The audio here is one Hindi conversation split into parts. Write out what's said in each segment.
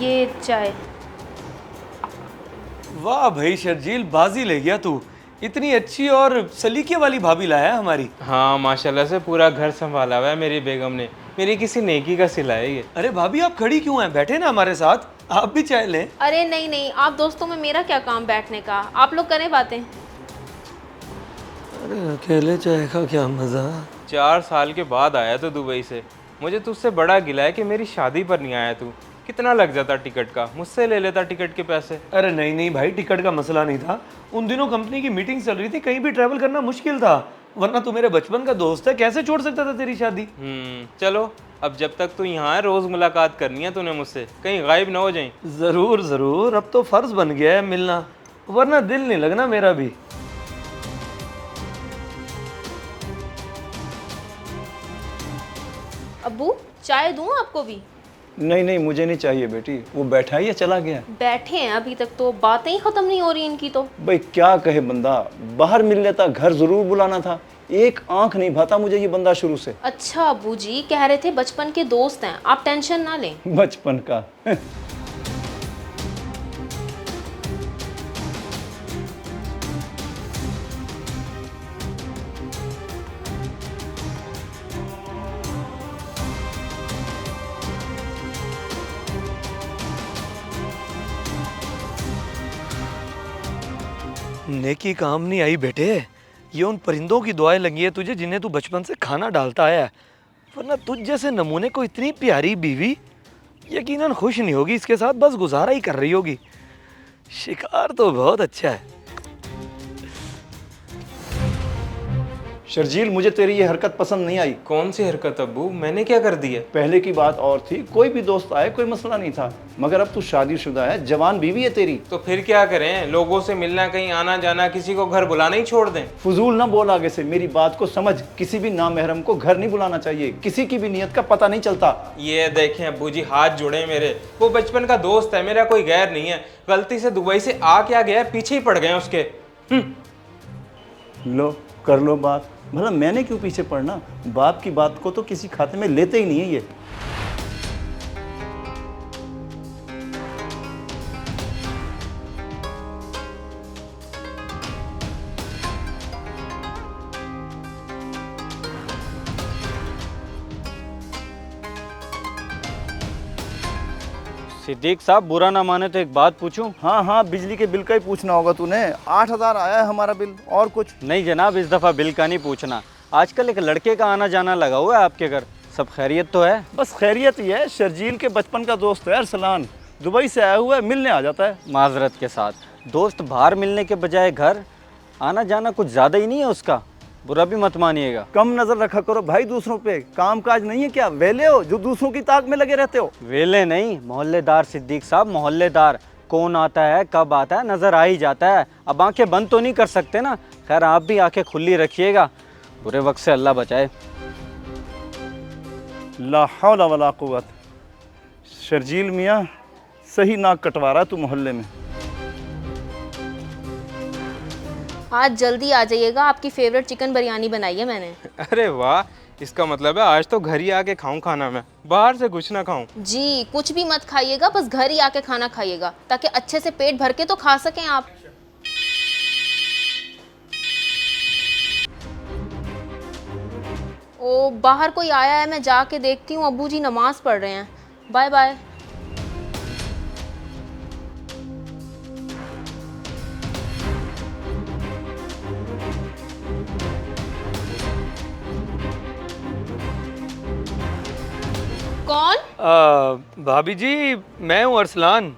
ये चाय। वाह भाई शर्जील, बाजी ले गया तू। इतनी अच्छी और सलीके वाली भाभी लाया है हमारी। हाँ माशाल्लाह से पूरा घर संभाला हुआ है मेरी बेगम ने। मेरी किसी नेकी का सिला है ये। अरे भाभी आप खड़ी क्यों हैं? बैठे ना हमारे साथ, आप भी चाय लें। अरे नहीं नहीं, आप दोस्तों में मेरा क्या काम बैठने का, आप लोग करें बातें। अरे अकेले चाय का क्या मजा। 4 साल के बाद आया तो दुबई से। मुझे तुझसे बड़ा गिला है कि मेरी शादी पर नहीं आया तू। कितना लग जाता टिकट का, मुझसे ले लेता टिकट के पैसे। अरे नहीं नहीं भाई, टिकट का मसला नहीं था। उन दिनों कंपनी की मीटिंग चल रही थी, कहीं भी ट्रैवल करना मुश्किल था। वरना तू मेरे बचपन का दोस्त है, कैसे छोड़ सकता था तेरी शादी। चलो अब जब तक तू यहाँ है रोज मुलाकात करनी है तूने मुझसे, कहीं गायब ना हो जाए। जरूर जरूर, अब तो फर्ज बन गया है मिलना, वरना दिल नहीं लगना मेरा भी। अब्बू चाय दूं आपको भी? नहीं नहीं, मुझे नहीं चाहिए बेटी। वो बैठा है या चला गया? बैठे हैं अभी तक, तो बातें ही खत्म नहीं हो रही इनकी तो। भाई क्या कहे बंदा, बाहर मिल लेता, घर जरूर बुलाना था। एक आंख नहीं भाता मुझे ये बंदा शुरू से। अच्छा अब्बू जी कह रहे थे बचपन के दोस्त हैं, आप टेंशन ना लें। बचपन का नेकी काम नहीं आई बेटे, ये उन परिंदों की दुआएं लगी है तुझे जिन्हें तू बचपन से खाना डालता आया है। वरना तुझ जैसे नमूने को इतनी प्यारी बीवी यकीनन खुश नहीं होगी इसके साथ, बस गुजारा ही कर रही होगी। शिकार तो बहुत अच्छा है। शर्जील, मुझे तेरी ये हरकत पसंद नहीं आई। कौन सी हरकत अब्बू, मैंने क्या कर दी है? पहले की बात और थी, कोई भी दोस्त आए कोई मसला नहीं था, मगर अब तू शादीशुदा है, जवान बीवी है तेरी। तो फिर क्या करें, लोगों से मिलना, कहीं आना जाना, किसी को घर बुलाना ही छोड़ दें? फजूल ना बोल, आगे से मेरी बात को समझ। किसी भी नामहरम को घर नहीं बुलाना चाहिए, किसी की भी नीयत का पता नहीं चलता। ये देखें अब्बू जी, हाथ जुड़े मेरे। वो बचपन का दोस्त है मेरा, कोई गैर नहीं है। गलती से दुबई से आ क्या गया, पीछे ही पड़ गए उसके। लो कर लो बात, भला मैंने क्यों पीछे पड़ना। बाप की बात को तो किसी खाते में लेते ही नहीं है ये। सिद्दीक साहब, बुरा ना माने तो एक बात पूछूं? हाँ हाँ, बिजली के बिल का ही पूछना होगा तूने। 8,000 आया है हमारा बिल, और कुछ नहीं जनाब, इस दफ़ा बिल का नहीं पूछना। आजकल एक लड़के का आना जाना लगा हुआ है आपके घर, सब खैरियत तो है? बस खैरियत ही है। शर्जील के बचपन का दोस्त है अरसलान, दुबई से आया हुआ है, मिलने आ जाता है। माजरत के साथ दोस्त बाहर मिलने के बजाय घर आना जाना कुछ ज़्यादा ही नहीं है उसका? बुरा भी मत मानिएगा। कम नजर रखा करो भाई दूसरों पे। काम काज नहीं है क्या, वेले हो जो दूसरों की ताक में लगे रहते हो? वेले नहीं, मोहल्लेदार सिद्दीक साहब, मोहल्लेदार। कौन आता है कब आता है नज़र आ ही जाता है। अब आंखें बंद तो नहीं कर सकते ना। खैर आप भी आंखें खुली रखिएगा, बुरे वक्त से अल्लाह बचाए। ला हौला वला कुव्वत। शर्जील मियाँ सही नाक कटवा रहा तू मोहल्ले में। आज जल्दी आ जाइएगा, आपकी फेवरेट चिकन बिरयानी बनाई है मैंने। अरे वाह, इसका मतलब है आज तो घर ही आके खाऊं खाना, मैं बाहर से कुछ ना खाऊं। जी कुछ भी मत खाइएगा, बस घर ही आके खाना खाइएगा, ताकि अच्छे से पेट भर के तो खा सकें आप। ओ बाहर कोई आया है, मैं जाके देखती हूँ। अब्बू जी नमाज पढ़ रहे हैं। Bye bye. कौन? भाभी जी मैं हूँ अरसलान।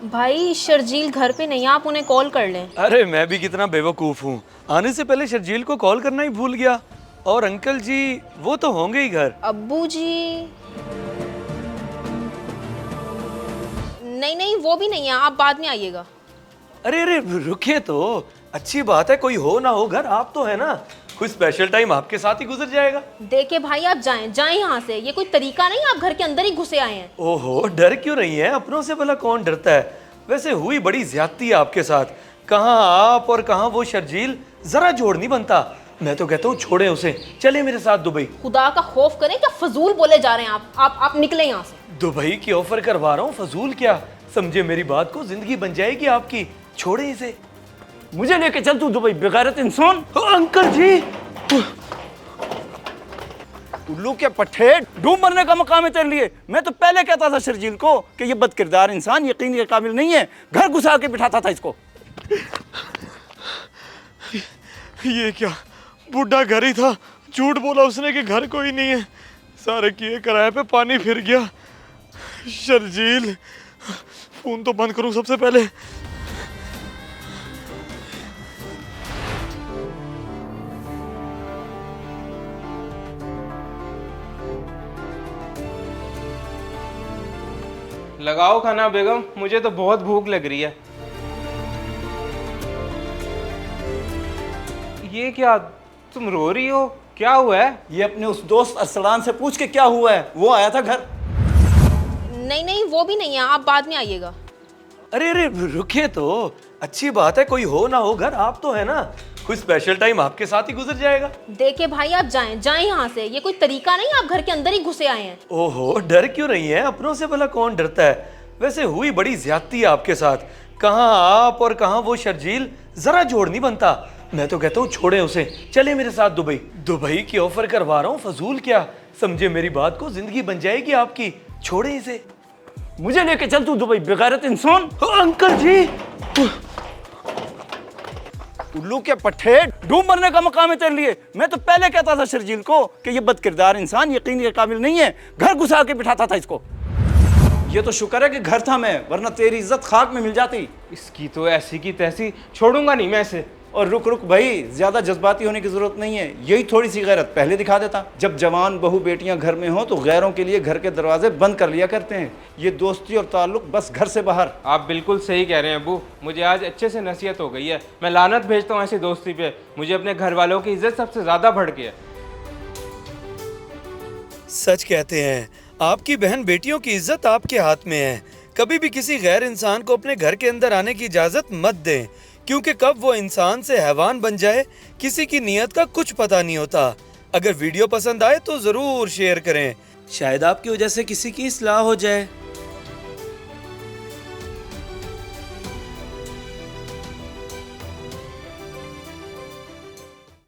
भाई शर्जील घर पे नहीं, आप उन्हें कॉल कर लें। अरे मैं भी कितना बेवकूफ़ हूँ, आने से पहले शर्जील को कॉल करना ही भूल गया। और अंकल जी वो तो होंगे ही घर। अब्बू जी नहीं नहीं, वो भी नहीं है, आप बाद में आइएगा। अरे अरे रुकिए तो, अच्छी बात है, कोई हो ना हो घर आप तो है ना, कोई स्पेशल टाइम आपके साथ ही गुजर जाएगा। देखिए भाई आप जाएं जाएं यहाँ से, ये कोई तरीका नहीं, आप घर के अंदर ही घुसे आए हैं। ओहो डर क्यों रही हैं, अपनों से भला कौन डरता है। वैसे हुई बड़ी ज्यादती है आपके साथ, कहाँ आप और कहाँ वो शर्जील, जरा जोड़ नहीं बनता। मैं तो कहता हूँ छोड़े उसे, चले मेरे साथ दुबई। खुदा का खौफ करें, क्या फजूल बोले जा रहे हैं आप निकले यहाँ से। दुबई की ऑफर करवा रहा हूँ, फजूल क्या? समझे मेरी बात को, जिंदगी बन जाएगी आपकी। छोड़े इसे। मुझे लेके चल तू दुबई, बेगैरत इंसान। अंकल जी। उल्लू के पट्टे, डूब मरने का मकाम है तेरे लिए। मैं तो पहले कहता था शर्जील को कि ये बदकिरदार इंसान यकीन के काबिल नहीं है, घर घुसा के बिठाता था इसको। ये क्या, बुढ़ा घर ही था, झूठ बोला उसने कि घर कोई नहीं है। सारे किए किराए पे पानी फिर गया। शर्जील, फोन तो बंद करूं सबसे पहले। लगाओ खाना बेगम, मुझे तो बहुत भूख लग रही है। ये क्या, तुम रो रही हो? क्या हुआ है? ये अपने उस दोस्त अरसलान से पूछ के क्या हुआ है, वो आया था घर। नहीं नहीं, वो भी नहीं है, आप बाद में आइएगा। अरे अरे रुकिए तो, अच्छी बात है, कोई हो ना हो घर, आप तो है ना। कोई स्पेशल टाइम आपके साथ ही गुजर जाएगा। देखिए भाई, आप जाएं जाएं यहाँ से, ये कोई तरीका नहीं, आप घर के अंदर ही घुसे आए हैं। ओहो, डर क्यों रही हैं? अपनों से भला कौन डरता है? वैसे हुई बड़ी ज्यादती है आपके साथ। कहाँ आप और कहाँ वो शर्जील, जरा जोड़ नहीं बनता। मैं तो कहता हूँ छोड़े उसे, चले मेरे साथ दुबई। दुबई की ऑफर करवा रहा हूँ, फजूल क्या? समझे मेरी बात को, जिंदगी बन जाएगी आपकी। छोड़े इसे। मुझे लेके चल तू दुबई, बेगैरत इंसान। अंकल जी। उल्लू के पट्टे, डूब मरने का मकाम है तेरे लिए। मैं तो पहले कहता था शर्जील को कि ये बदकिरदार इंसान यकीन के काबिल नहीं है, घर घुसा के बिठाता था इसको। ये तो शुक्र है कि घर था मैं, वरना तेरी इज्जत खाक में मिल जाती। इसकी तो ऐसी की तैसी, छोड़ूंगा नहीं मैं इसे। और रुक रुक भाई, ज्यादा जज्बाती होने की जरूरत नहीं है। यही थोड़ी सी गैरत पहले दिखा देता। जब जवान बहू बेटियां घर में हो तो गैरों के लिए घर के दरवाजे बंद कर लिया करते हैं। ये दोस्ती और ताल्लुक बस घर से बाहर। आप बिल्कुल सही कह रहे हैं अबू, मुझे आज अच्छे से नसीहत हो गई है। मैं लानत भेजता हूँ ऐसी दोस्ती पे। मुझे अपने घर वालों की इज्जत सबसे ज्यादा भड़के है। सच कहते हैं, आपकी बहन बेटियों की इज्जत आपके हाथ में है। कभी भी किसी गैर इंसान को अपने घर के अंदर आने की इजाजत मत दें, क्योंकि कब वो इंसान से हैवान बन जाए, किसी की नीयत का कुछ पता नहीं होता। अगर वीडियो पसंद आए तो जरूर शेयर करें, शायद आपकी वजह से किसी की इस्लाह हो जाए।